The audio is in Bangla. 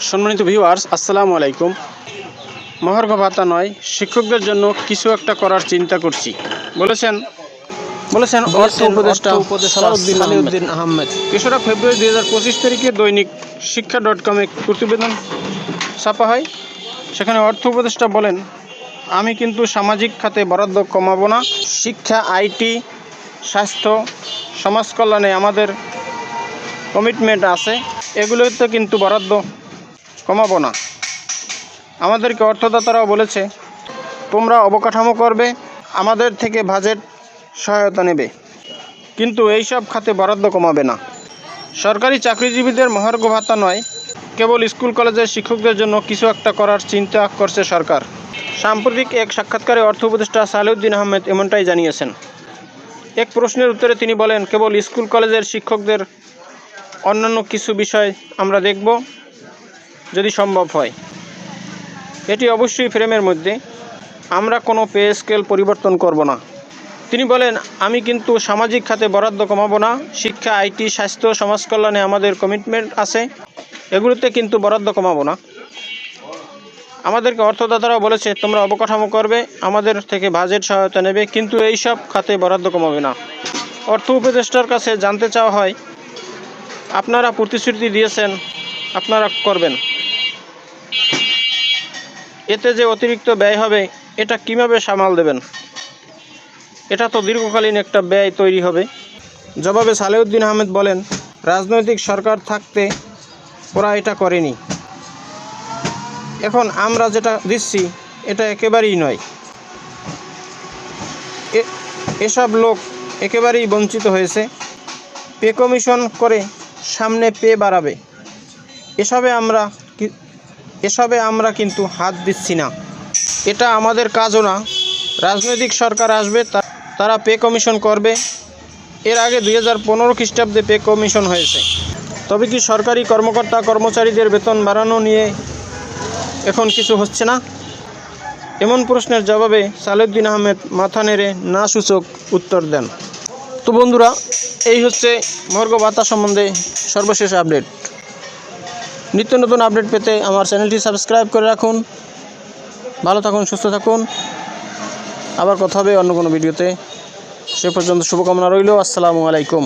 সম্মানিত ভিউয়ার্স, আসসালামু আলাইকুম। মহার্ঘ ভাতা নয়, শিক্ষকদের জন্য কিছু একটা করার চিন্তা করছি বলেছেন অর্থ উপদেষ্টা সালাউদ্দিন আহমেদ। 3রা ফেব্রুয়ারি 2025 তারিখে দৈনিক শিক্ষা.com প্রতিবেদন ছাপা হয়। সেখানে অর্থ উপদেষ্টা বলেন, আমি কিন্তু সামাজিক খাতে বরাদ্দ কমাবো না। শিক্ষা, আইটি, স্বাস্থ্য, সমাজ কল্যাণে আমাদের কমিটমেন্ট আছে, এগুলোতে কিন্তু বরাদ্দ কমাবো না। আমাদেরকে অর্থদাতারাও বলেছে, তোমরা অবকাঠামো করবে, আমাদের থেকে বাজেট সহায়তা নেবে, কিন্তু এইসব খাতে বরাদ্দ কমাবে না। সরকারি চাকরিজীবীদের মহার্ঘ ভাতা নয়, কেবল স্কুল কলেজের শিক্ষকদের জন্য কিছু একটা করার চিন্তা করছে সরকার। সাম্প্রতিক এক সাক্ষাৎকারে অর্থ উপদেষ্টা সালাউদ্দিন আহমেদ এমনটাই জানিয়েছেন। এক প্রশ্নের উত্তরে তিনি বলেন, কেবল স্কুল কলেজের শিক্ষকদের অন্যান্য কিছু বিষয় আমরা দেখব যদি সম্ভব হয়। এটি অবশ্যই ফ্রেমের মধ্যে, আমরা কোনো পে স্কেল পরিবর্তন করব না। তিনি বলেন, আমি কিন্তু সামাজিক খাতে বরাদ্দ কমাবো না। শিক্ষা, আইটি, স্বাস্থ্য, সমাজ কল্যাণে আমাদের কমিটমেন্ট আছে, এগুলোতে কিন্তু বরাদ্দ কমাবো না। আমাদেরকে অর্থদাতারাও বলেছে, তোমরা অবকাঠামো করবে, আমাদের থেকে বাজেট সহায়তা নেবে, কিন্তু এইসব খাতে বরাদ্দ কমাবে না। অর্থ উপদেষ্টার কাছে জানতে চাওয়া হয়, আপনারা প্রতিশ্রুতি দিয়েছেন আপনারা করবেন, এতে যে অতিরিক্ত ব্যয় হবে এটা কিভাবে সামাল দেবেন? এটা তো দীর্ঘকালীন একটা ব্যয় তৈরি হবে। জবাবে সালাউদ্দিন আহমেদ বলেন, রাজনৈতিক সরকার থাকতে ওরা এটা করেনি। এখন আমরা যেটা দিচ্ছি এটা একেবারেই নয়। এসব লোক একেবারেই বঞ্চিত হয়েছে। পে কমিশন করে সামনে পে বাড়াবে, এসবে আমরা কিন্তু হাত দিচ্ছি না। এটা আমাদের কাজও না। রাজনৈতিক সরকার আসবে, তারা পে কমিশন করবে। এর আগে 2015 খ্রিস্টাব্দে পে কমিশন হয়েছে। তবে কি সরকারি কর্মকর্তা কর্মচারীদের বেতন বাড়ানো নিয়ে এখন কিছু হচ্ছে না? এমন প্রশ্নের জবাবে সালাউদ্দিন আহমেদ মাথা নেড়ে না সূচক উত্তর দেন। তো বন্ধুরা, এই হচ্ছে মহার্ঘ ভাতা সম্বন্ধে সর্বশেষ আপডেট। নিত্য নতুন আপডেট পেতে আমার চ্যানেলটি সাবস্ক্রাইব করে রাখুন। ভালো থাকুন, সুস্থ থাকুন। আবার কথা হবে অন্য কোনো ভিডিওতে। সে পর্যন্ত শুভকামনা রইল। আসসালামু আলাইকুম।